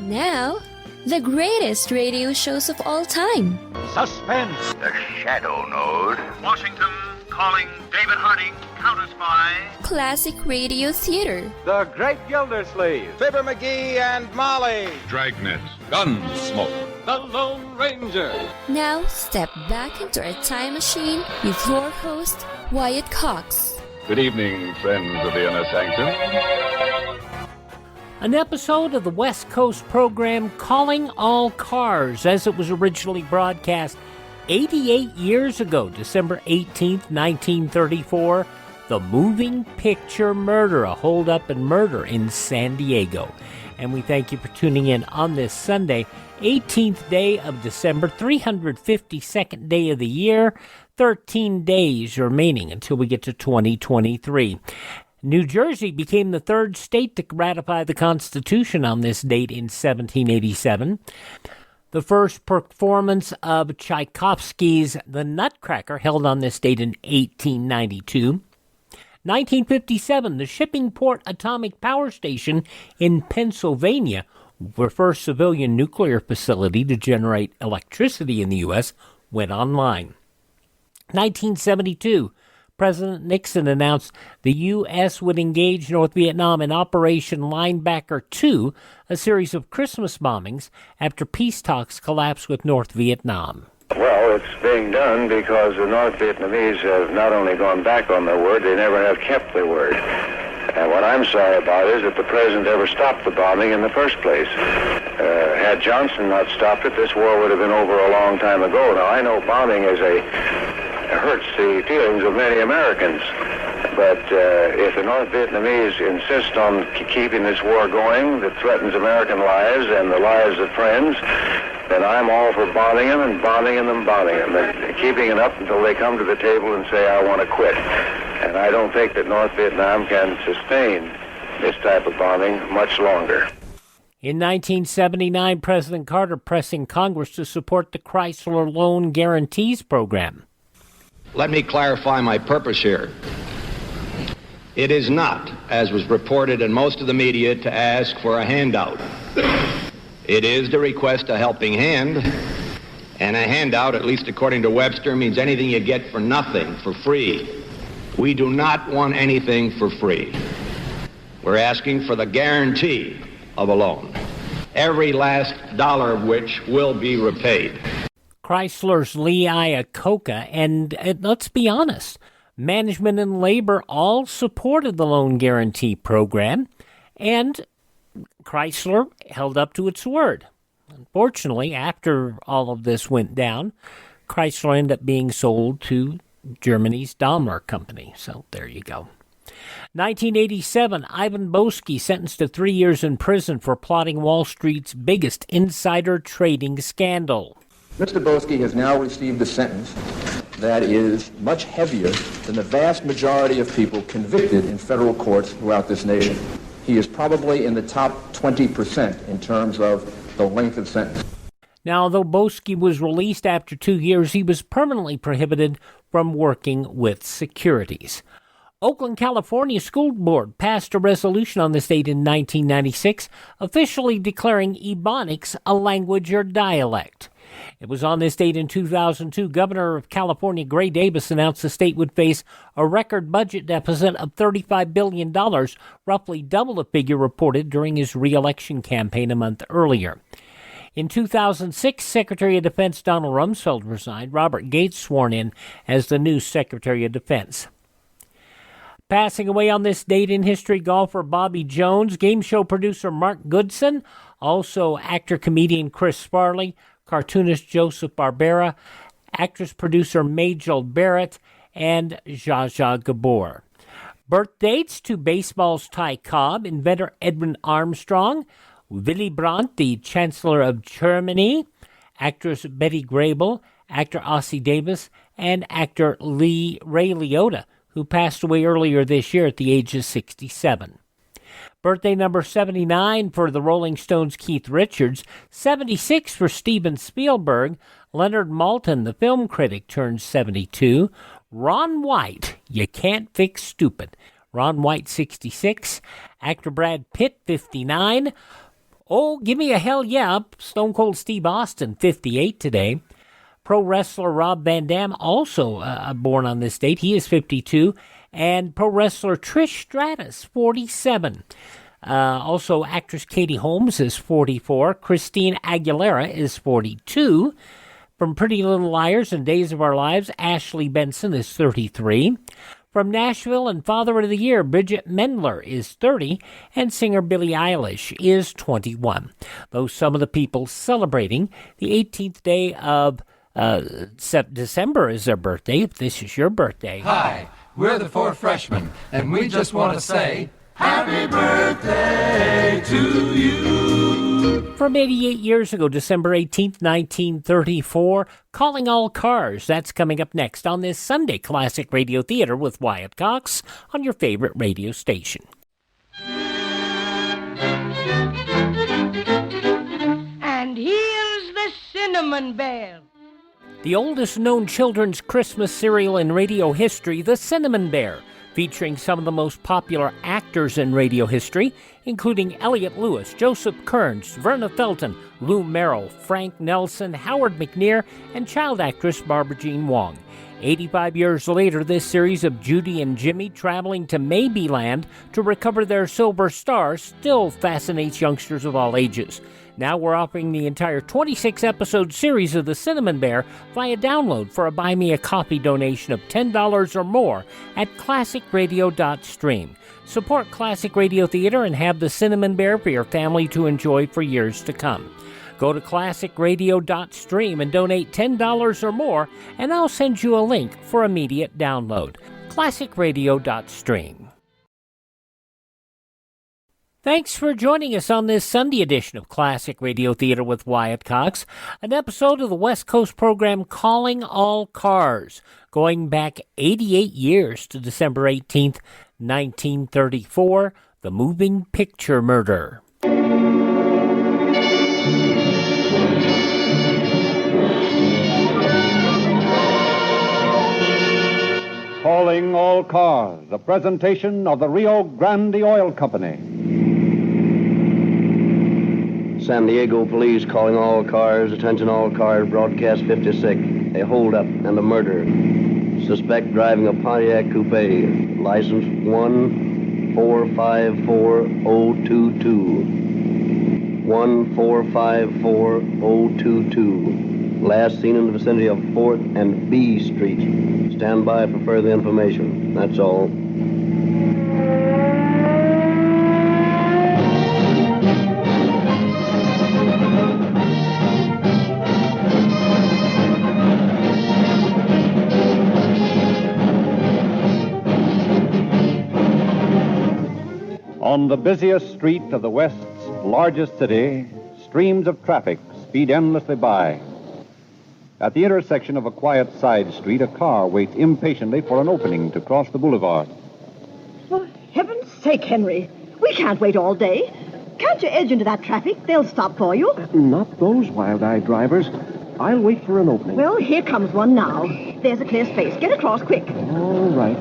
Now, the greatest radio shows of all time. Suspense. The Shadow Node. Washington calling David Harding, counter-spy. Classic radio theater. The Great Gildersleeve. Fibber McGee and Molly. Dragnet. Gunsmoke. The Lone Ranger. Now, step back into our time machine with your host, Wyatt Cox. Good evening, friends of the Inner Sanctum. An episode of the West Coast program Calling All Cars, as it was originally broadcast 88 years ago, December 18th, 1934, the moving picture Murder, a holdup and murder in San Diego. And we thank you for tuning in on this Sunday, 18th day of December, 352nd day of the year, 13 days remaining until we get to 2023. New Jersey became the third state to ratify the Constitution on this date in 1787. The first performance of Tchaikovsky's The Nutcracker held on this date in 1892. 1957, the Shippingport Atomic Power Station in Pennsylvania, the first civilian nuclear facility to generate electricity in the U.S., went online. 1972, President Nixon announced the U.S. would engage North Vietnam in Operation Linebacker 2, a series of Christmas bombings after peace talks collapsed with North Vietnam. Well, it's being done because the North Vietnamese have not only gone back on their word, they never have kept their word. And what I'm sorry about is that the president ever stopped the bombing in the first place. Had Johnson not stopped it, this war would have been over a long time ago. Now, I know bombing hurts the feelings of many Americans. But if the North Vietnamese insist on keeping this war going that threatens American lives and the lives of friends, then I'm all for bombing them and keeping it up until they come to the table and say, I want to quit. And I don't think that North Vietnam can sustain this type of bombing much longer. In 1979, President Carter pressing Congress to support the Chrysler Loan Guarantees Program. Let me clarify my purpose here. It is not, as was reported in most of the media, to ask for a handout. It is to request a helping hand, and a handout, at least according to Webster, means anything you get for nothing, for free. We do not want anything for free. We're asking for the guarantee of a loan, every last dollar of which will be repaid. Chrysler's Lee Iacocca, and let's be honest, management and labor all supported the loan guarantee program, and Chrysler held up to its word. Unfortunately, after all of this went down, Chrysler ended up being sold to Germany's Daimler company. So there you go. 1987, Ivan Boesky sentenced to 3 years in prison for plotting Wall Street's biggest insider trading scandal. Mr. Boesky has now received a sentence that is much heavier than the vast majority of people convicted in federal courts throughout this nation. He is probably in the top 20% in terms of the length of sentence. Now, although Boesky was released after 2 years, he was permanently prohibited from working with securities. Oakland, California School Board passed a resolution on this date in 1996, officially declaring Ebonics a language or dialect. It was on this date in 2002, Governor of California Gray Davis announced the state would face a record budget deficit of $35 billion, roughly double the figure reported during his re-election campaign a month earlier. In 2006, Secretary of Defense Donald Rumsfeld resigned, Robert Gates sworn in as the new Secretary of Defense. Passing away on this date in history, golfer Bobby Jones, game show producer Mark Goodson, also actor-comedian Chris Farley, cartoonist Joseph Barbera, actress-producer Majel Barrett, and Zsa Zsa Gabor. Birth dates to baseball's Ty Cobb, inventor Edwin Armstrong, Willy Brandt, the Chancellor of Germany, actress Betty Grable, actor Ossie Davis, and actor Ray Liotta, who passed away earlier this year at the age of 67. Birthday number 79 for the Rolling Stones' Keith Richards, 76 for Steven Spielberg, Leonard Maltin, the film critic, turned 72, Ron White, you can't fix stupid, Ron White, 66, actor Brad Pitt, 59, Oh, give me a hell yeah. Stone Cold Steve Austin, 58 today. Pro wrestler Rob Van Dam, also born on this date. He is 52. And pro wrestler Trish Stratus, 47. Also, actress Katie Holmes is 44. Christine Aguilera is 42. From Pretty Little Liars and Days of Our Lives, Ashley Benson is 33. From Nashville and Father of the Year, Bridget Mendler is 30. And singer Billie Eilish is 21. Those some of the people celebrating the 18th day of December is their birthday, if this is your birthday. Hi, we're the Four Freshmen, and we just want to say happy birthday to you. From 88 years ago, December 18th, 1934, Calling All Cars. That's coming up next on this Sunday Classic Radio Theater with Wyatt Cox on your favorite radio station. And here's the Cinnamon Bear. The oldest known children's Christmas cereal in radio history, the Cinnamon Bear, featuring some of the most popular actors in radio history, including Elliot Lewis, Joseph Kearns, Verna Felton, Lou Merrill, Frank Nelson, Howard McNear, and child actress Barbara Jean Wong. 85 years later, this series of Judy and Jimmy traveling to Maybeland to recover their silver star still fascinates youngsters of all ages. Now we're offering the entire 26-episode series of The Cinnamon Bear via download for a Buy Me a Coffee donation of $10 or more at classicradio.stream. Support Classic Radio Theater and have The Cinnamon Bear for your family to enjoy for years to come. Go to classicradio.stream and donate $10 or more, and I'll send you a link for immediate download. classicradio.stream. Thanks for joining us on this Sunday edition of Classic Radio Theater with Wyatt Cox, an episode of the West Coast program Calling All Cars, going back 88 years to December 18th, 1934, the moving picture murder. Calling All Cars, a presentation of the Rio Grande Oil Company. San Diego Police calling all cars. Attention all cars. Broadcast 56. A holdup and a murder. Suspect driving a Pontiac Coupe. License 1454022. 1454022. Last seen in the vicinity of 4th and B Street. Stand by for further information. That's all. On the busiest street of the West's largest city, streams of traffic speed endlessly by. At the intersection of a quiet side street, a car waits impatiently for an opening to cross the boulevard. For heaven's sake, Henry, we can't wait all day. Can't you edge into that traffic? They'll stop for you. Not those wild-eyed drivers. I'll wait for an opening. Well, here comes one now. There's a clear space. Get across quick. All right.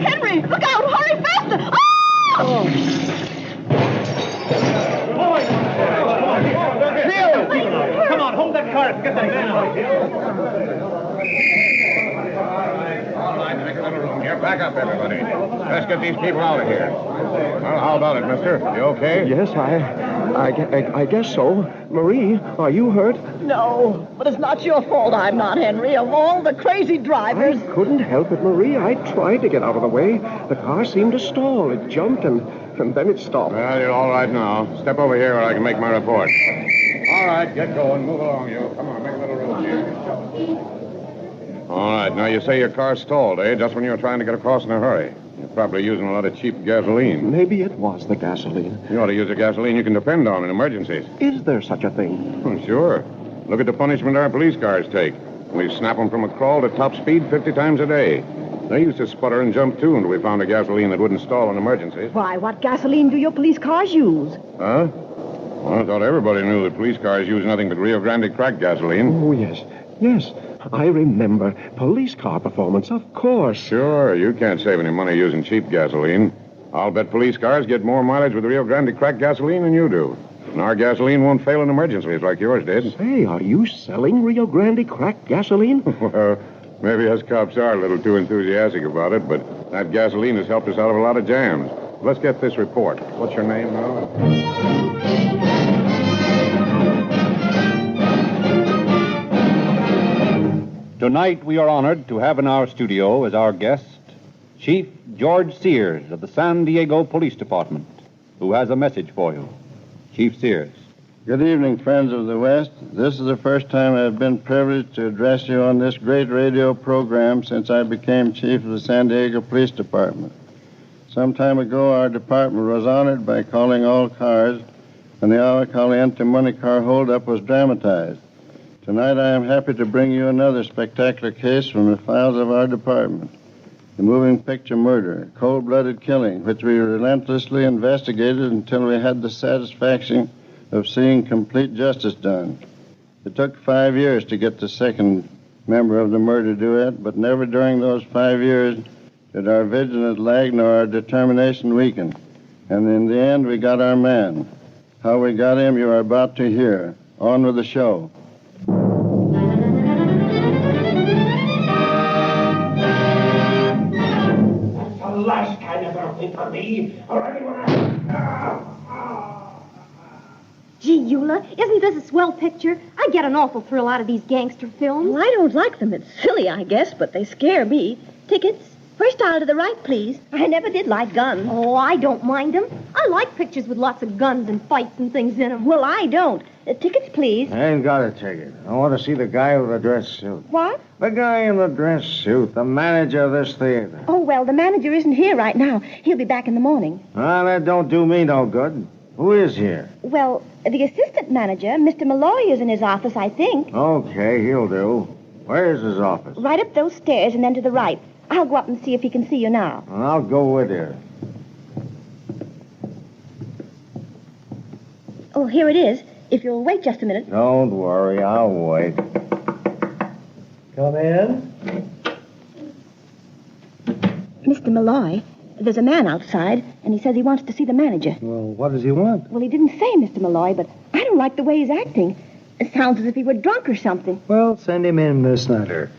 Henry, look out! Hurry faster! Oh! Come on, hold that car. Get that man out of here. All right, make a little room here. Back up, everybody. Let's get these people out of here. Well, how about it, mister? You okay? Yes, I guess so. Marie, are you hurt? No, but it's not your fault I'm not, Henry. Of all the crazy drivers... I couldn't help it, Marie. I tried to get out of the way. The car seemed to stall. It jumped, and then it stopped. Well, you're all right now. Step over here where I can make my report. All right, get going. Move along, you. Come on, make a little room here. All right, now you say your car stalled, eh? Just when you were trying to get across in a hurry. You're probably using a lot of cheap gasoline. Maybe it was the gasoline. You ought to use the gasoline you can depend on in emergencies. Is there such a thing? Oh, sure. Look at the punishment our police cars take. We snap them from a crawl to top speed 50 times a day. They used to sputter and jump, too, until we found a gasoline that wouldn't stall in emergencies. Why, what gasoline do your police cars use? Huh? Well, I thought everybody knew that police cars use nothing but Rio Grande cracked gasoline. Oh, yes. Yes. I remember. Police car performance, of course. Sure. You can't save any money using cheap gasoline. I'll bet police cars get more mileage with Rio Grande cracked gasoline than you do. And our gasoline won't fail in emergencies like yours did. Say, are you selling Rio Grande cracked gasoline? Well, maybe us cops are a little too enthusiastic about it, but that gasoline has helped us out of a lot of jams. Let's get this report. What's your name now? Tonight we are honored to have in our studio as our guest Chief George Sears of the San Diego Police Department, who has a message for you. Chief Sears. Good evening, friends of the West. This is the first time I've been privileged to address you on this great radio program since I became chief of the San Diego Police Department. Some time ago, our department was honored by calling all cars when the Agua Caliente money car holdup was dramatized. Tonight, I am happy to bring you another spectacular case from the files of our department. The moving picture murder, cold-blooded killing, which we relentlessly investigated until we had the satisfaction of seeing complete justice done. It took 5 years to get the second member of the murder duet, but never during those 5 years did our vigilance lag nor our determination weaken. And in the end, we got our man. How we got him, you are about to hear. On with the show. Last kind of earthly for me. Already when Gee, Eula, isn't this a swell picture? I get an awful thrill out of these gangster films. Well, I don't like them. It's silly, I guess, but they scare me. Tickets? First aisle to the right, please. I never did like guns. Oh, I don't mind them. I like pictures with lots of guns and fights and things in them. Well, I don't. Tickets, please. I ain't got a ticket. I want to see the guy with the dress suit. What? The guy in the dress suit, the manager of this theater. Oh, well, the manager isn't here right now. He'll be back in the morning. Ah, that don't do me no good. Who is here? Well, the assistant manager, Mr. Malloy, is in his office, I think. Okay, he'll do. Where's his office? Right up those stairs and then to the right. I'll go up and see if he can see you now. I'll go with you. Oh, here it is. If you'll wait just a minute. Don't worry, I'll wait. Come in. Mr. Malloy, there's a man outside, and he says he wants to see the manager. Well, what does he want? Well, he didn't say, Mr. Malloy, but I don't like the way he's acting. It sounds as if he were drunk or something. Well, send him in, Miss Snyder.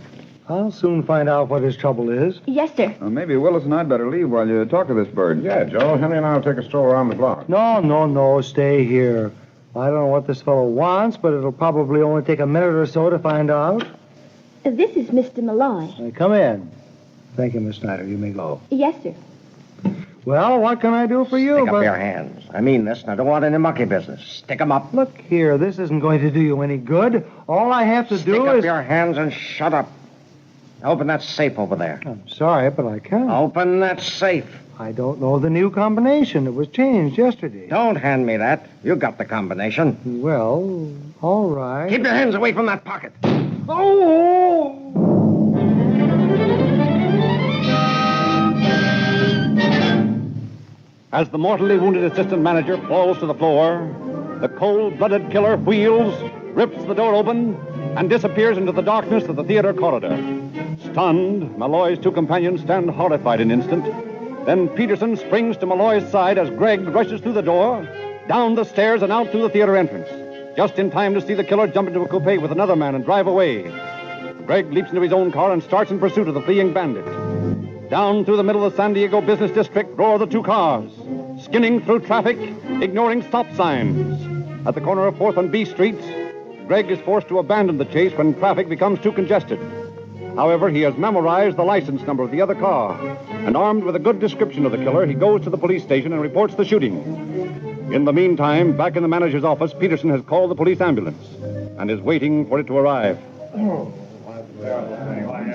I'll soon find out what his trouble is. Yes, sir. Maybe Willis and I'd better leave while you talk to this bird. Yeah, Joe. Henry and I will take a stroll around the block. No. Stay here. I don't know what this fellow wants, but it'll probably only take a minute or so to find out. This is Mr. Malloy. Come in. Thank you, Miss Snyder. You may go. Yes, sir. Well, what can I do for you? Stick up your hands. I mean this, and I don't want any monkey business. Stick 'em up. Look here, this isn't going to do you any good. All I have to do is... Stick up your hands and shut up. Open that safe over there. I'm sorry, but I can't. Open that safe. I don't know the new combination. It was changed yesterday. Don't hand me that. You got the combination. Well, all right. Keep your hands away from that pocket. Oh! As the mortally wounded assistant manager falls to the floor, the cold-blooded killer wheels, rips the door open, and disappears into the darkness of the theater corridor. Stunned, Malloy's two companions stand horrified an instant. Then Peterson springs to Malloy's side as Gregg rushes through the door, down the stairs and out through the theater entrance, just in time to see the killer jump into a coupe with another man and drive away. Gregg leaps into his own car and starts in pursuit of the fleeing bandit. Down through the middle of the San Diego business district roar the two cars, skinning through traffic, ignoring stop signs. At the corner of 4th and B Streets, Gregg is forced to abandon the chase when traffic becomes too congested. However, he has memorized the license number of the other car, and armed with a good description of the killer, he goes to the police station and reports the shooting. In the meantime, back in the manager's office, Peterson has called the police ambulance and is waiting for it to arrive.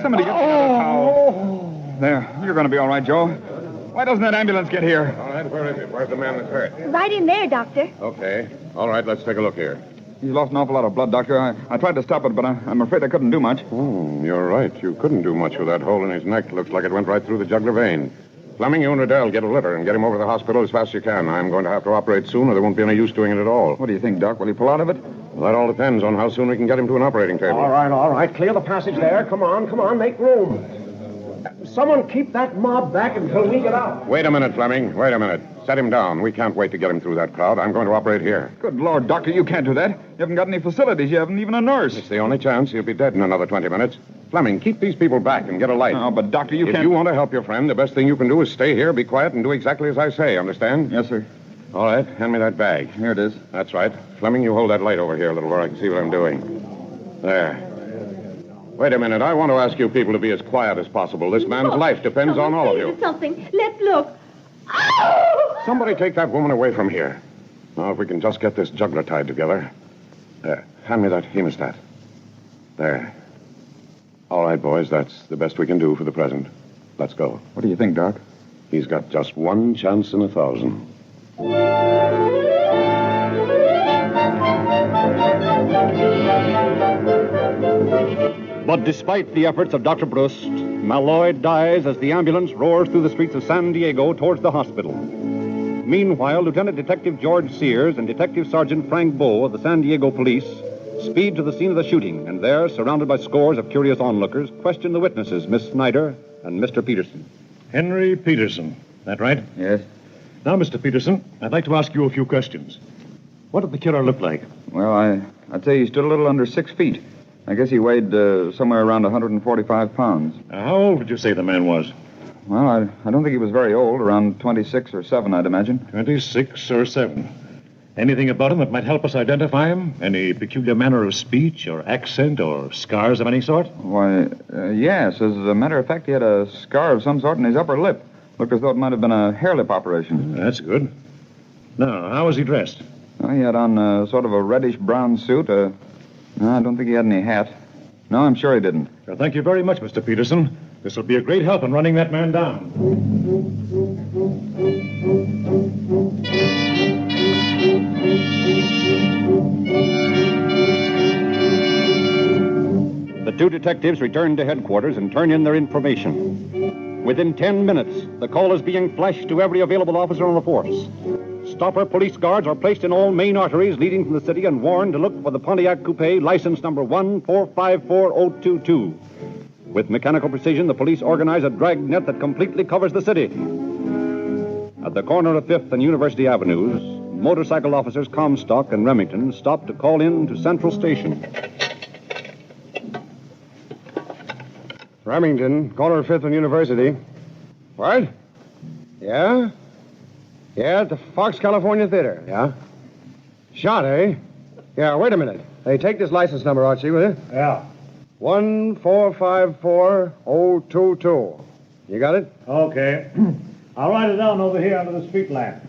Somebody get me another towel. There, you're going to be all right, Joe. Why doesn't that ambulance get here? All right, where is it? Where's the man that's hurt? Right in there, Doctor. Okay. All right, let's take a look here. He's lost an awful lot of blood, Doctor. I tried to stop it, but I'm afraid I couldn't do much. You're right. You couldn't do much with that hole in his neck. Looks like it went right through the jugular vein. Fleming, you and Riddell get a litter and get him over to the hospital as fast as you can. I'm going to have to operate soon, or there won't be any use doing it at all. What do you think, Doc? Will he pull out of it? Well, that all depends on how soon we can get him to an operating table. All right. Clear the passage there. Come on. Make room. Someone keep that mob back until we get out. Wait a minute, Fleming. Wait a minute. Set him down. We can't wait to get him through that crowd. I'm going to operate here. Good Lord, Doctor, you can't do that. You haven't got any facilities. You haven't even a nurse. It's the only chance. He'll be dead in another 20 minutes. Fleming, keep these people back and get a light. Oh, but Doctor, you can't... If you want to help your friend, the best thing you can do is stay here, be quiet, and do exactly as I say. Understand? Yes, sir. All right. Hand me that bag. Here it is. That's right. Fleming, you hold that light over here a little where I can see what I'm doing. There. Wait a minute. I want to ask you people to be as quiet as possible. This man's life depends on all of you. Something. Let's look. Somebody take that woman away from here. Now, if we can just get this juggler tied together. There. Hand me that hemostat. There. All right, boys. That's the best we can do for the present. Let's go. What do you think, Doc? He's got just one chance in 1,000. But despite the efforts of Dr. Brust, Malloy dies as the ambulance roars through the streets of San Diego towards the hospital. Meanwhile, Lieutenant Detective George Sears and Detective Sergeant Frank Bowe of the San Diego Police speed to the scene of the shooting, and there, surrounded by scores of curious onlookers, question the witnesses, Miss Snyder and Mr. Peterson. Henry Peterson. That right? Yes. Now, Mr. Peterson, I'd like to ask you a few questions. What did the killer look like? Well, I'd say he stood a little under 6 feet. I guess he weighed somewhere around 145 pounds. How old would you say the man was? Well, I don't think he was very old. Around 26 or 7, I'd imagine. 26 or 7. Anything about him that might help us identify him? Any peculiar manner of speech or accent or scars of any sort? Why, yes. As a matter of fact, he had a scar of some sort in his upper lip. Looked as though it might have been a hair lip operation. That's good. Now, how was he dressed? Well, he had on sort of a reddish-brown suit. No, I don't think he had any hat. No, I'm sure he didn't. Well, thank you very much, Mr. Peterson. This will be a great help in running that man down. The two detectives return to headquarters and turn in their information. Within 10 minutes, the call is being flashed to every available officer on the force. Stopper police guards are placed in all main arteries leading from the city and warned to look for the Pontiac Coupe, license number 1454022. With mechanical precision, the police organize a dragnet that completely covers the city. At the corner of 5th and University Avenues, motorcycle officers Comstock and Remington stop to call in to Central Station. Remington, corner of 5th and University. What? Yeah? Yeah, at the Fox, California Theater. Yeah? Shot, eh? Yeah, wait a minute. Hey, take this license number, Archie, will you? Yeah. 1454022. You got it? Okay. I'll write it down over here under the street lamp.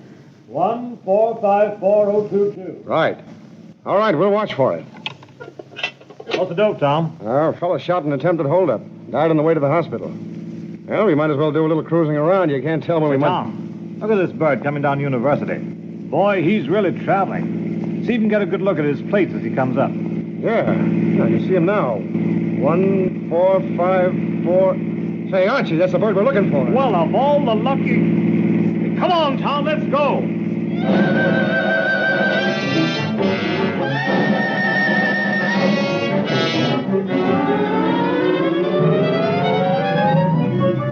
1454022. Right. All right, we'll watch for it. What's the dope, Tom? A fellow shot an attempted holdup. Died on the way to the hospital. Well, we might as well do a little cruising around. You can't tell when we might... Tom, look at this bird coming down University. Boy, he's really traveling. See if you can get a good look at his plates as he comes up. Yeah. I can see him now. 1454... Say, Archie, that's the bird we're looking for. Well, of all the lucky... Come on, Tom, let's go.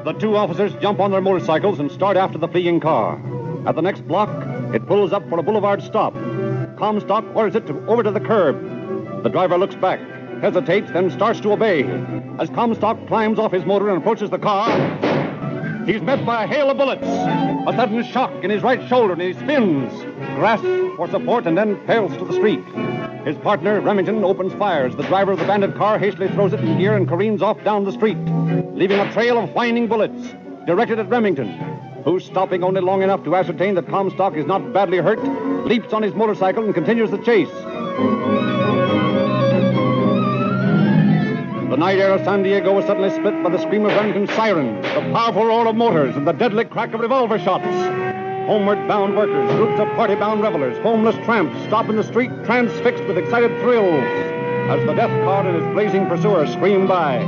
The two officers jump on their motorcycles and start after the fleeing car. At the next block, it pulls up for a boulevard stop. Comstock orders it over to the curb. The driver looks back, hesitates, then starts to obey. As Comstock climbs off his motor and approaches the car, he's met by a hail of bullets. A sudden shock in his right shoulder, and he spins, grasps for support, and then fails to the street. His partner, Remington, opens fire as the driver of the bandit car hastily throws it in gear and careens off down the street, leaving a trail of whining bullets directed at Remington, who, stopping only long enough to ascertain that Comstock is not badly hurt, leaps on his motorcycle and continues the chase. The night air of San Diego was suddenly split by the scream of Remington's siren, the powerful roar of motors, and the deadly crack of revolver shots. Homeward bound workers, groups of party-bound revelers, homeless tramps stop in the street, transfixed with excited thrills, as the death car and its blazing pursuer scream by.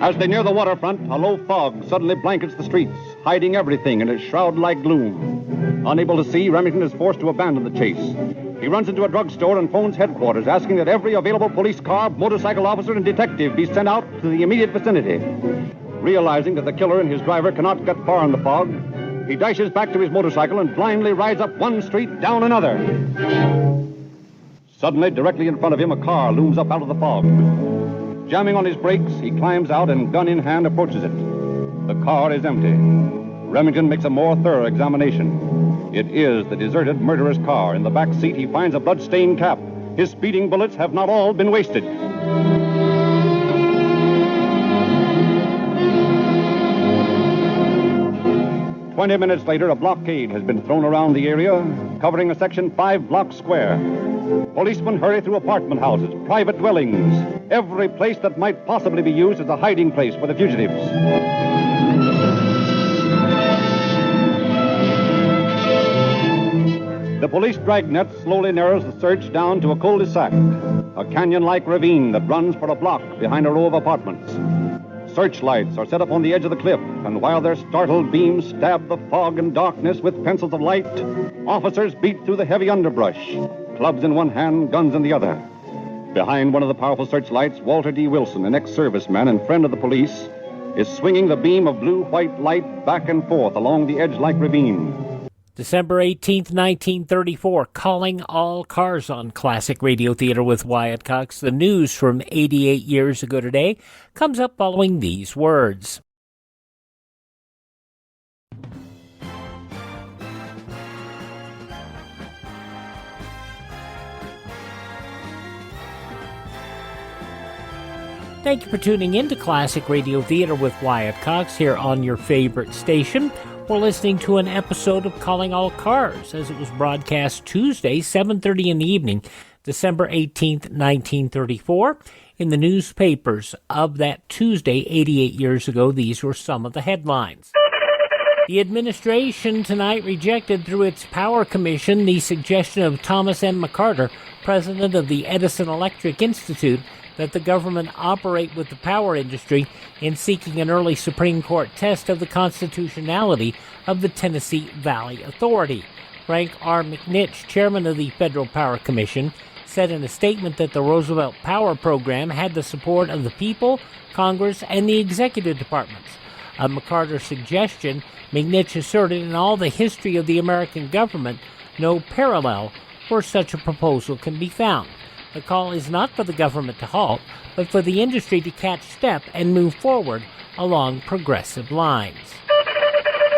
As they near the waterfront, a low fog suddenly blankets the streets, hiding everything in its shroud-like gloom. Unable to see, Remington is forced to abandon the chase. He runs into a drugstore and phones headquarters, asking that every available police car, motorcycle officer, and detective be sent out to the immediate vicinity. Realizing that the killer and his driver cannot get far in the fog, he dashes back to his motorcycle and blindly rides up one street, down another. Suddenly, directly in front of him, a car looms up out of the fog. Jamming on his brakes, he climbs out and, gun in hand, approaches it. The car is empty. Remington makes a more thorough examination. It is the deserted murderer's car. In the back seat, he finds a blood-stained cap. His speeding bullets have not all been wasted. 20 minutes later, a blockade has been thrown around the area, covering a section 5-block square. Policemen hurry through apartment houses, private dwellings, every place that might possibly be used as a hiding place for the fugitives. The police dragnet slowly narrows the search down to a cul-de-sac, a canyon-like ravine that runs for a block behind a row of apartments. Searchlights are set up on the edge of the cliff, and while their startled beams stab the fog and darkness with pencils of light, officers beat through the heavy underbrush, clubs in one hand, guns in the other. Behind one of the powerful searchlights, Walter D. Wilson, an ex-serviceman and friend of the police, is swinging the beam of blue-white light back and forth along the edge-like ravine. December 18th, 1934, calling all cars on Classic Radio Theater with Wyatt Cox. The news from 88 years ago today comes up following these words. Thank you for tuning in to Classic Radio Theater with Wyatt Cox here on your favorite station. We're listening to an episode of Calling All Cars as it was broadcast Tuesday, 7:30 in the evening, December 18th, 1934. In the newspapers of that Tuesday, 88 years ago, these were some of the headlines. The administration tonight rejected through its Power Commission the suggestion of Thomas M. McCarter, president of the Edison Electric Institute, that the government operate with the power industry in seeking an early Supreme Court test of the constitutionality of the Tennessee Valley Authority. Frank R. McNitch, chairman of the Federal Power Commission, said in a statement that the Roosevelt Power Program had the support of the people, Congress, and the executive departments. Of McCarter's suggestion, McNitch asserted in all the history of the American government, no parallel where such a proposal can be found. The call is not for the government to halt, but for the industry to catch step and move forward along progressive lines.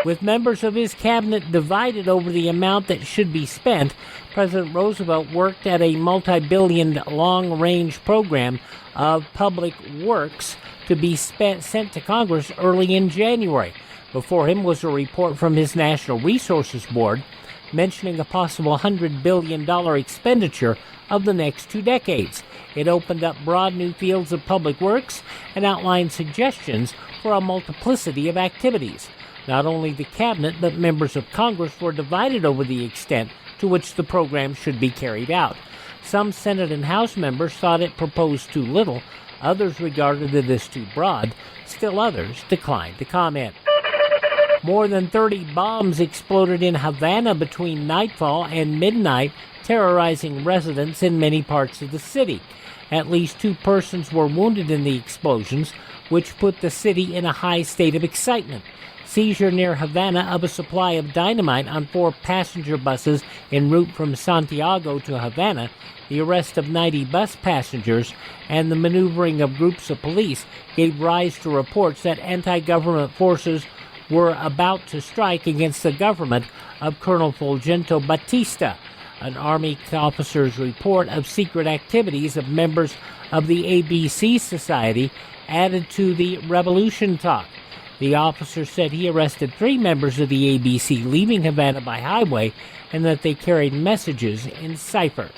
With members of his cabinet divided over the amount that should be spent, President Roosevelt worked at a multi-billion long-range program of public works to be sent to Congress early in January. Before him was a report from his National Resources Board mentioning a possible $100 billion expenditure of the next 2 decades. It opened up broad new fields of public works and outlined suggestions for a multiplicity of activities. Not only the cabinet, but members of Congress were divided over the extent to which the program should be carried out. Some Senate and House members thought it proposed too little. Others regarded it as too broad. Still others declined to comment. More than 30 bombs exploded in Havana between nightfall and midnight, terrorizing residents in many parts of the city. At least 2 persons were wounded in the explosions, which put the city in a high state of excitement. Seizure near Havana of a supply of dynamite on 4 passenger buses en route from Santiago to Havana, the arrest of 90 bus passengers, and the maneuvering of groups of police gave rise to reports that anti-government forces were about to strike against the government of Colonel Fulgencio Batista. An Army officer's report of secret activities of members of the ABC Society added to the revolution talk. The officer said he arrested 3 members of the ABC leaving Havana by highway and that they carried messages in cipher.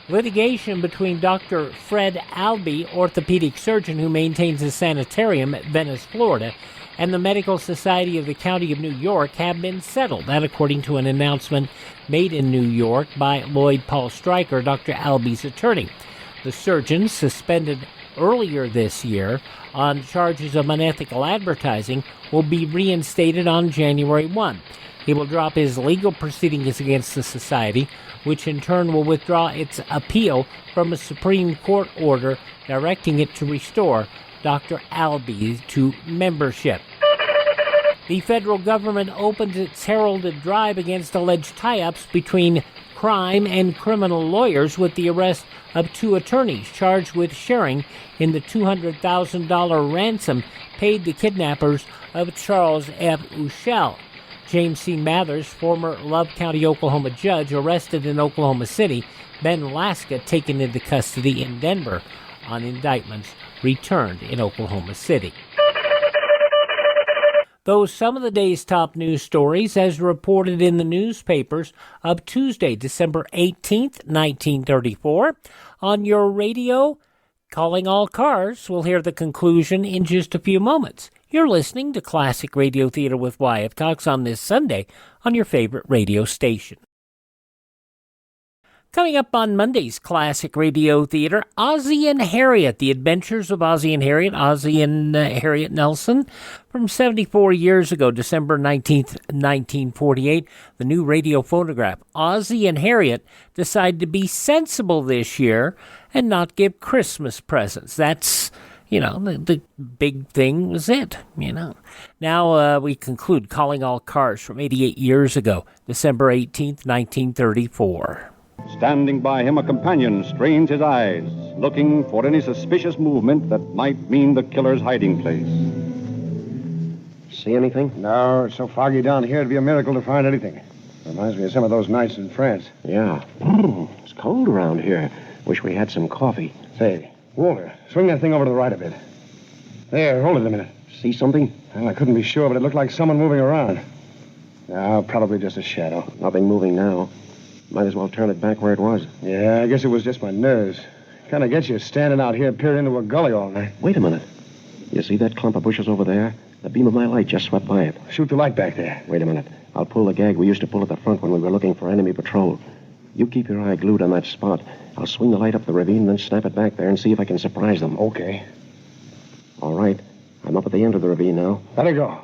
Litigation between Dr. Fred Albee, orthopedic surgeon who maintains a sanitarium at Venice, Florida, and the Medical Society of the County of New York have been settled. That according to an announcement made in New York by Lloyd Paul Stryker, Dr. Albee's attorney. The surgeon, suspended earlier this year on charges of unethical advertising, will be reinstated on January 1. He will drop his legal proceedings against the society, which in turn will withdraw its appeal from a Supreme Court order directing it to restore Dr. Albee to membership. The federal government opens its heralded drive against alleged tie-ups between crime and criminal lawyers with the arrest of 2 attorneys charged with sharing in the $200,000 ransom paid the kidnappers of Charles F. Ushell. James C. Mathers, former Love County, Oklahoma judge, arrested in Oklahoma City. Ben Laska taken into custody in Denver on indictments returned in Oklahoma City. Those some of the day's top news stories as reported in the newspapers of Tuesday, December 18th, 1934. On your radio, Calling All Cars, we'll hear the conclusion in just a few moments. You're listening to Classic Radio Theater with Wyatt Cox on this Sunday on your favorite radio station. Coming up on Monday's Classic Radio Theater, Ozzie and Harriet, The Adventures of Ozzie and Harriet, Harriet Nelson, from 74 years ago, December 19th, 1948, the new radio phonograph. Ozzie and Harriet decide to be sensible this year and not give Christmas presents. That's, the big thing was it, Now we conclude Calling All Cars from 88 years ago, December 18th, 1934. Standing by him, a companion strains his eyes, looking for any suspicious movement that might mean the killer's hiding place. See anything? No, it's so foggy down here, it'd be a miracle to find anything. Reminds me of some of those nights in France. Yeah. It's cold around here. Wish we had some coffee. Say, Walter, swing that thing over to the right a bit. There, hold it a minute. See something? Well, I couldn't be sure, but it looked like someone moving around. No, probably just a shadow. Nothing moving now. Might as well turn it back where it was. Yeah, I guess it was just my nerves. Kind of gets you standing out here peering into a gully all night. Wait a minute. You see that clump of bushes over there? The beam of my light just swept by it. Shoot the light back there. Wait a minute. I'll pull the gag we used to pull at the front when we were looking for enemy patrol. You keep your eye glued on that spot. I'll swing the light up the ravine, then snap it back there and see if I can surprise them. Okay. All right. I'm up at the end of the ravine now. Let it go.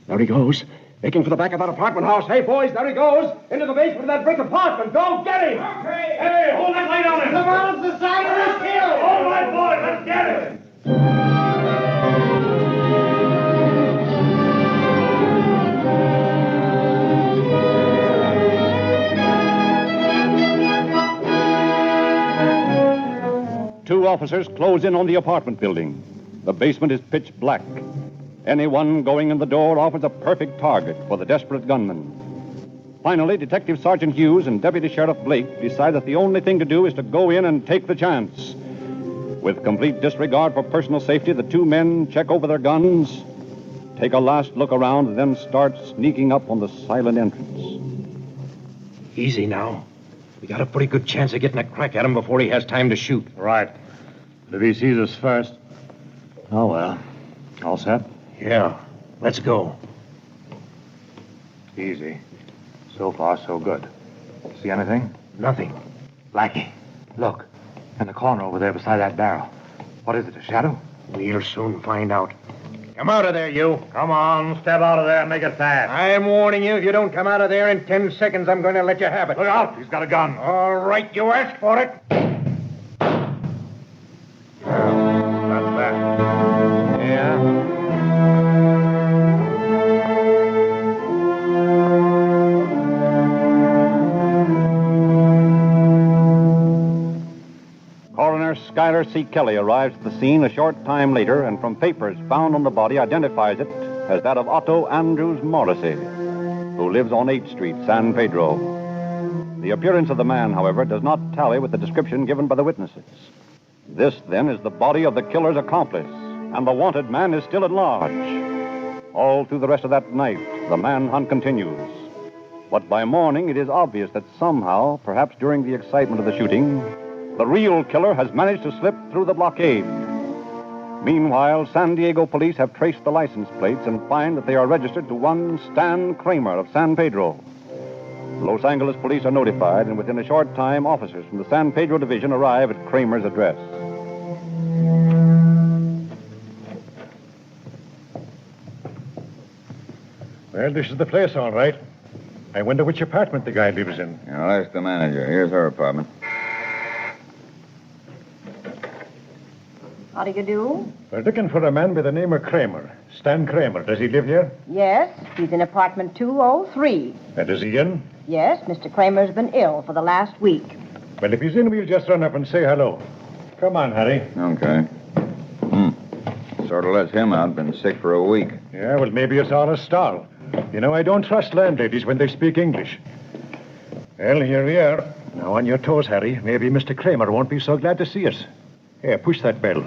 There he goes. Making for the back of that apartment house. Hey, boys, there he goes. Into the basement of that brick apartment. Go get him. Okay. Hey, hold that light on him. Come on, the side of this hill. All right, boys, let's get him. Two officers close in on the apartment building. The basement is pitch black. Anyone going in the door offers a perfect target for the desperate gunman. Finally, Detective Sergeant Hughes and Deputy Sheriff Blake decide that the only thing to do is to go in and take the chance. With complete disregard for personal safety, the two men check over their guns, take a last look around, and then start sneaking up on the silent entrance. Easy now. We got a pretty good chance of getting a crack at him before he has time to shoot. Right. But if he sees us first... Oh, well. All set? Yeah. Let's go. Easy. So far, so good. See anything? Nothing. Blackie, look. In the corner over there beside that barrel. What is it, a shadow? We'll soon find out. Come out of there, you. Come on, step out of there and make it fast. I'm warning you, if you don't come out of there in 10 seconds, I'm going to let you have it. Look out, he's got a gun. All right, you asked for it. That's that. Yeah. Coroner Schuyler C. Kelly arrives at the scene a short time later and from papers found on the body identifies it as that of Otto Andrews Morrissey, who lives on 8th Street, San Pedro. The appearance of the man, however, does not tally with the description given by the witnesses. This, then, is the body of the killer's accomplice, and the wanted man is still at large. All through the rest of that night, the manhunt continues. But by morning, it is obvious that somehow, perhaps during the excitement of the shooting, the real killer has managed to slip through the blockade. Meanwhile, San Diego police have traced the license plates and find that they are registered to one Stan Kramer of San Pedro. Los Angeles police are notified, and within a short time, officers from the San Pedro division arrive at Kramer's address. Well, this is the place, all right. I wonder which apartment the guy lives in. I'll ask the manager. Here's her apartment. How do you do? We're looking for a man by the name of Kramer. Stan Kramer. Does he live here? Yes, he's in apartment 203. And is he in? Yes, Mr. Kramer's been ill for the last week. Well, if he's in, we'll just run up and say hello. Come on, Harry. Okay. Sort of lets him out. Been sick for a week. Yeah, well, maybe it's all a stall. You know, I don't trust landladies when they speak English. Well, here we are. Now, on your toes, Harry. Maybe Mr. Kramer won't be so glad to see us. Here, push that bell.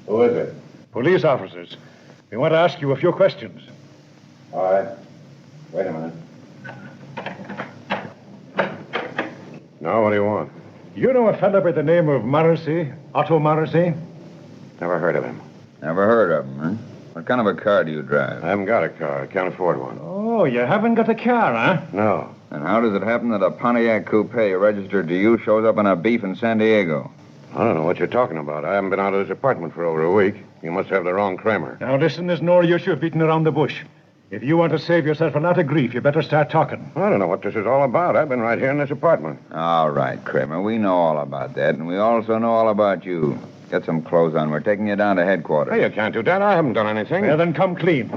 Who is it? Police officers. We want to ask you a few questions. All right. Wait a minute. Now, what do you want? You know a fellow by the name of Morrissey? Otto Morrissey? Never heard of him. Never heard of him, huh? What kind of a car do you drive? I haven't got a car. I can't afford one. Oh, you haven't got a car, huh? No. And how does it happen that a Pontiac coupe registered to you shows up on a beef in San Diego? I don't know what you're talking about. I haven't been out of this apartment for over a week. You must have the wrong Kramer. Now, listen, there's no use you beating around the bush. If you want to save yourself a lot of grief, you better start talking. I don't know what this is all about. I've been right here in this apartment. All right, Kramer. We know all about that, and we also know all about you. Get some clothes on. We're taking you down to headquarters. Hey, you can't do that. I haven't done anything. Well, then come clean.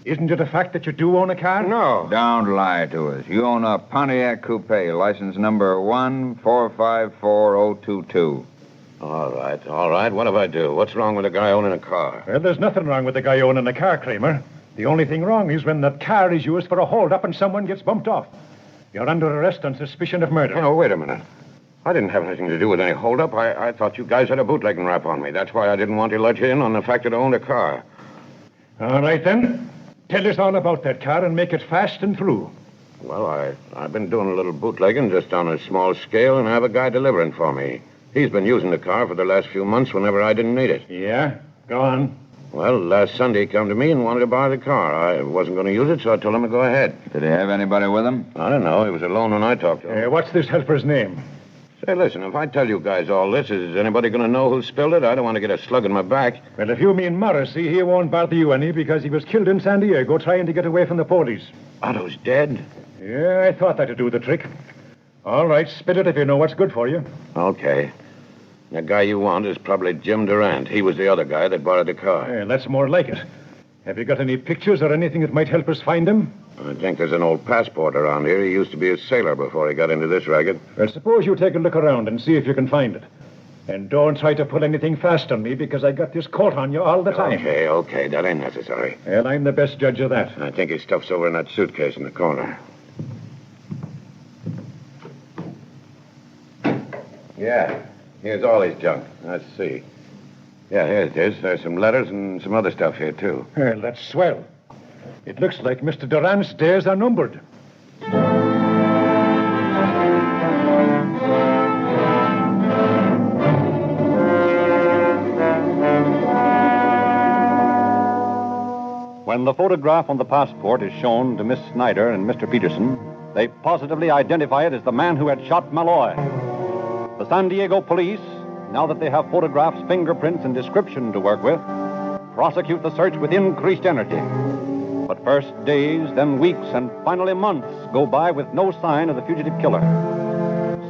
Isn't it a fact that you do own a car? No. Don't lie to us. You own a Pontiac coupe, license number 1454022. All right. What if I do? What's wrong with a guy owning a car? Well, there's nothing wrong with the guy owning a car, Kramer. The only thing wrong is when that car is used for a hold-up and someone gets bumped off. You're under arrest on suspicion of murder. Oh, wait a minute. I didn't have anything to do with any hold-up. I thought you guys had a bootlegging rap on me. That's why I didn't want to let you in on the fact that I owned a car. All right, then. Tell us all about that car and make it fast and through. Well, I've been doing a little bootlegging just on a small scale, and I have a guy delivering for me. He's been using the car for the last few months whenever I didn't need it. Yeah? Go on. Well, last Sunday he come to me and wanted to buy the car. I wasn't going to use it, so I told him to go ahead. Did he have anybody with him? I don't know. He was alone when I talked to him. What's this helper's name? Say, listen, if I tell you guys all this, is anybody going to know who spilled it? I don't want to get a slug in my back. Well, if you mean Morrissey, he won't bother you any because he was killed in San Diego trying to get away from the police. Otto's dead? Yeah, I thought that'd do the trick. All right, spit it if you know what's good for you. Okay. The guy you want is probably Jim Durant. He was the other guy that borrowed the car. Yeah, that's more like it. Have you got any pictures or anything that might help us find him? I think there's an old passport around here. He used to be a sailor before he got into this racket. Well, suppose you take a look around and see if you can find it. And don't try to pull anything fast on me because I got this coat on you all the time. Okay. That ain't necessary. Well, I'm the best judge of that. I think his stuff's over in that suitcase in the corner. Yeah. Here's all his junk. Let's see. Yeah, here it is. There's some letters and some other stuff here, too. Well, that's swell. It looks like Mr. Durant's days are numbered. When the photograph on the passport is shown to Miss Snyder and Mr. Peterson, they positively identify it as the man who had shot Malloy. The San Diego police, now that they have photographs, fingerprints, and description to work with, prosecute the search with increased energy. But first days, then weeks, and finally months go by with no sign of the fugitive killer.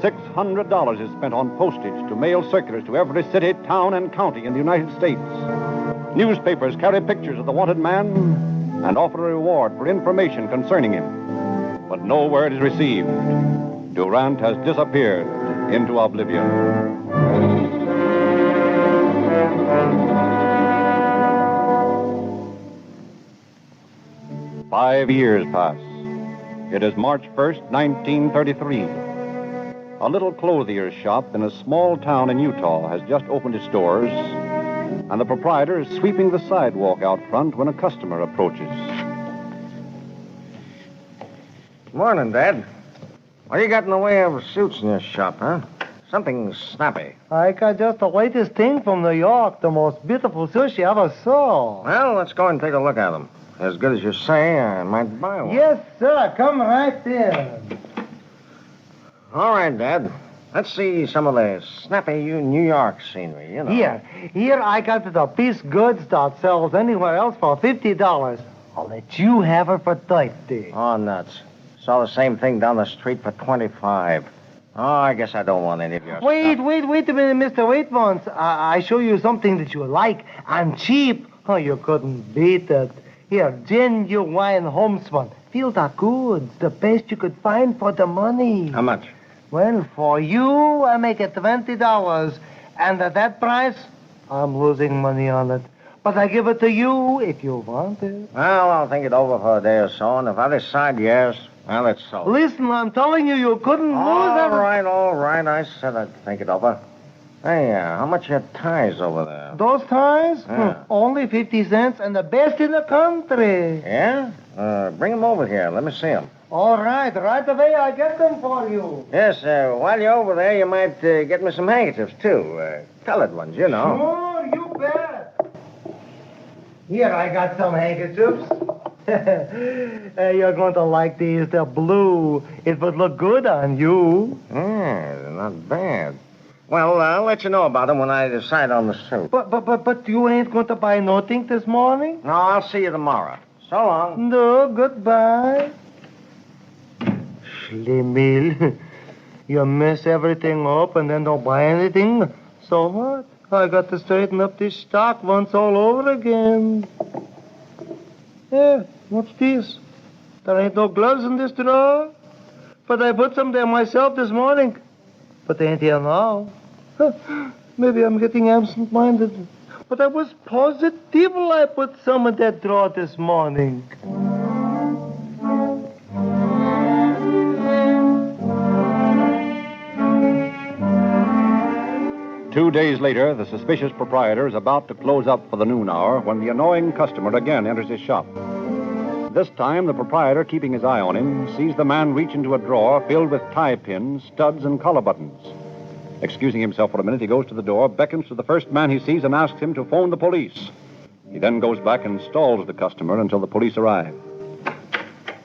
$600 is spent on postage to mail circulars to every city, town, and county in the United States. Newspapers carry pictures of the wanted man and offer a reward for information concerning him. But no word is received. Durant has disappeared into oblivion. 5 years pass. It is March 1st, 1933. A little clothier's shop in a small town in Utah has just opened its doors, and the proprietor is sweeping the sidewalk out front when a customer approaches. Morning, Dad. What do you got in the way of suits in your shop, huh? Something snappy. I got just the latest thing from New York, the most beautiful suits you ever saw. Well, let's go and take a look at them. As good as you say, I might buy one. Yes, sir. Come right in. All right, Dad. Let's see some of the snappy New York scenery, you know. Here I got the piece goods that sells anywhere else for $50. I'll let you have it for 30. Oh, nuts. Saw the same thing down the street for 25. Oh, I guess I don't want any of your Wait stuff. a minute, Mr. Wait once. I show you something that you like. I'm cheap. Oh, you couldn't beat it. Here, genuine homespun. Feel the goods, the best you could find for the money. How much? Well, for you, I make it $20. And at that price, I'm losing money on it. But I give it to you if you want it. Well, I'll think it over for a day or so, and if I decide yes, well, it's so. Listen, I'm telling you couldn't lose All everything. right. I said I'd think it over. Hey, how much are your ties over there? Those ties? Yeah. Only 50 cents and the best in the country. Yeah? Bring them over here. Let me see them. All right. Right away, I get them for you. Yes, while you're over there, you might get me some handkerchiefs, too. Colored ones, you know. Sure, you bet. Here, I got some handkerchiefs. You're going to like these. They're blue. It would look good on you. Yeah, they're not bad. Well, I'll let you know about them when I decide on the suit. But you ain't going to buy nothing this morning? No, I'll see you tomorrow. So long. No, goodbye. Schlemil, you mess everything up and then don't buy anything? So what? I got to straighten up this stock once all over again. Yeah, what's this? There ain't no gloves in this drawer. But I put some there myself this morning. But they ain't here now. Maybe I'm getting absent-minded. But I was positive I put some in that drawer this morning. 2 days later, the suspicious proprietor is about to close up for the noon hour when the annoying customer again enters his shop. This time, the proprietor, keeping his eye on him, sees the man reach into a drawer filled with tie pins, studs, and collar buttons. Excusing himself for a minute, he goes to the door, beckons to the first man he sees, and asks him to phone the police. He then goes back and stalls the customer until the police arrive.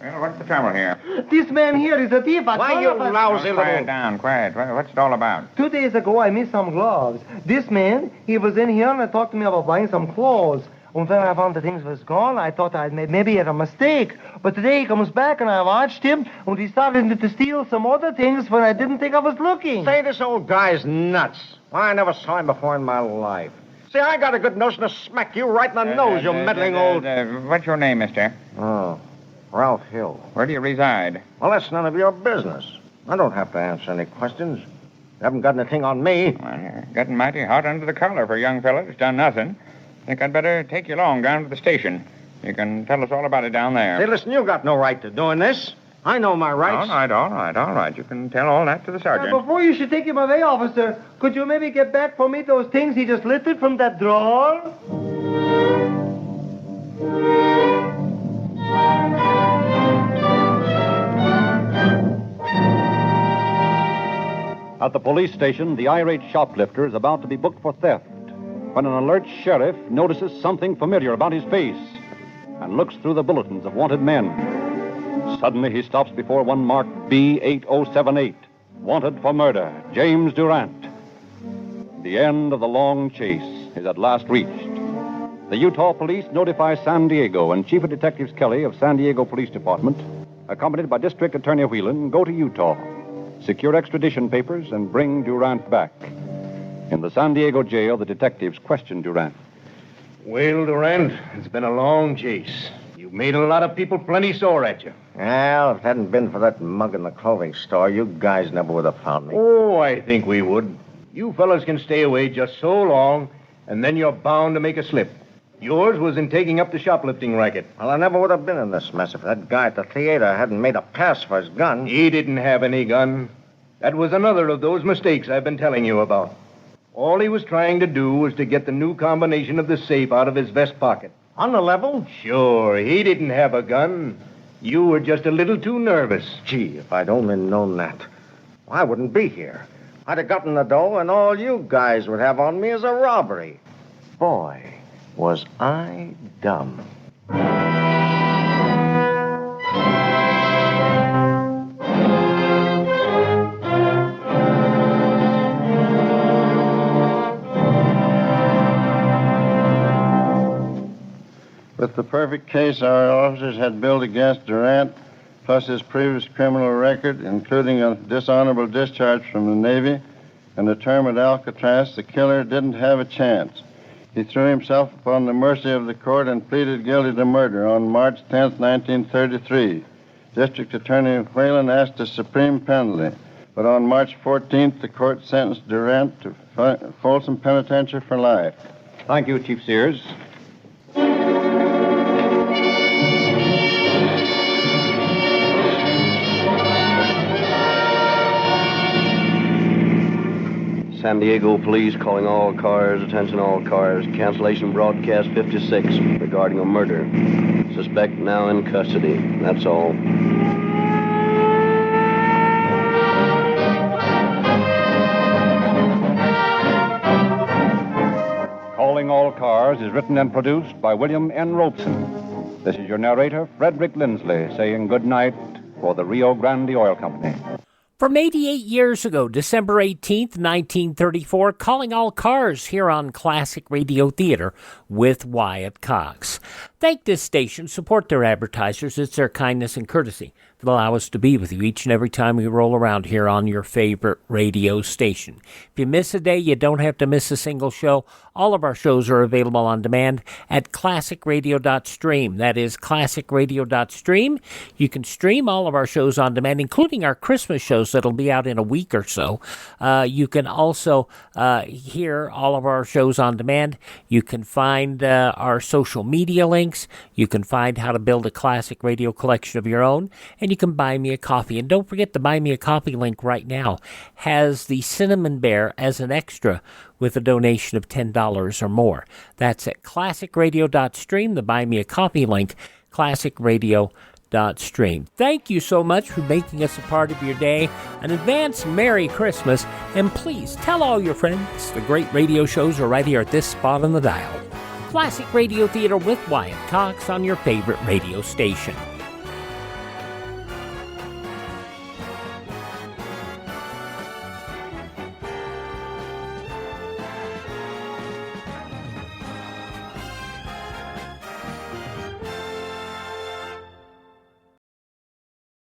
Well, what's the trouble here? This man here is a thief. Why, you lousy little... Quiet down, quiet. What's it all about? 2 days ago, I missed some gloves. This man, he was in here and talked to me about buying some clothes. And when I found the things was gone, I thought I'd maybe had a mistake. But today he comes back and I watched him, and he started to steal some other things when I didn't think I was looking. Say, this old guy's nuts. Well, I never saw him before in my life. See, I got a good notion to smack you right in the nose, you meddling old... What's your name, mister? Oh, Ralph Hill. Where do you reside? Well, that's none of your business. I don't have to answer any questions. You haven't got anything on me. Well, you're getting mighty hot under the collar for a young fellow who's done nothing. Think I'd better take you along down to the station. You can tell us all about it down there. Hey, listen, you got no right to doing this. I know my rights. All right. You can tell all that to the sergeant. Before you should take him away, officer, could you maybe get back for me those things he just lifted from that drawer? At the police station, the irate shoplifter is about to be booked for theft when an alert sheriff notices something familiar about his face and looks through the bulletins of wanted men. Suddenly, he stops before one marked B8078, wanted for murder, James Durant. The end of the long chase is at last reached. The Utah police notify San Diego, and Chief of Detectives Kelly of San Diego Police Department, accompanied by District Attorney Whelan, go to Utah, secure extradition papers, and bring Durant back. In the San Diego jail, the detectives question Durant. Well, Durant, it's been a long chase. You've made a lot of people plenty sore at you. Well, if it hadn't been for that mug in the clothing store, you guys never would have found me. Oh, I think we would. You fellas can stay away just so long, and then you're bound to make a slip. Yours was in taking up the shoplifting racket. Well, I never would have been in this mess if that guy at the theater hadn't made a pass for his gun. He didn't have any gun. That was another of those mistakes I've been telling you about. All he was trying to do was to get the new combination of the safe out of his vest pocket. On the level? Sure, he didn't have a gun. You were just a little too nervous. Gee, if I'd only known that, I wouldn't be here. I'd have gotten the dough, and all you guys would have on me is a robbery. Boy, was I dumb. If the perfect case our officers had built against Durant, plus his previous criminal record, including a dishonorable discharge from the Navy and a term at Alcatraz, the killer didn't have a chance. He threw himself upon the mercy of the court and pleaded guilty to murder on March 10, 1933. District Attorney Whalen asked a supreme penalty, but on March 14th, the court sentenced Durant to Folsom Penitentiary for life. Thank you, Chief Sears. San Diego Police calling all cars, attention all cars, cancellation broadcast 56 regarding a murder. Suspect now in custody. That's all. Calling All Cars is written and produced by William N. Robeson. This is your narrator, Frederick Lindsley, saying good night for the Rio Grande Oil Company. From 88 years ago, December 18th, 1934, Calling All Cars here on Classic Radio Theater with Wyatt Cox. Thank this station, support their advertisers. It's their kindness and courtesy that allow us to be with you each and every time we roll around here on your favorite radio station. If you miss a day, you don't have to miss a single show. All of our shows are available on demand at classicradio.stream. That is classicradio.stream. You can stream all of our shows on demand, including our Christmas shows that'll be out in a week or so. You can also hear all of our shows on demand. You can find our social media links. You can find how to build a classic radio collection of your own. And you can buy me a coffee. And don't forget, the Buy Me a Coffee link right now has the Cinnamon Bear as an extra with a donation of $10 or more. That's at classicradio.stream, the Buy Me a Coffee link, classicradio.stream. Thank you so much for making us a part of your day. An advance Merry Christmas, and please tell all your friends the great radio shows are right here at this spot on the dial. Classic Radio Theater with Wyatt Cox on your favorite radio station.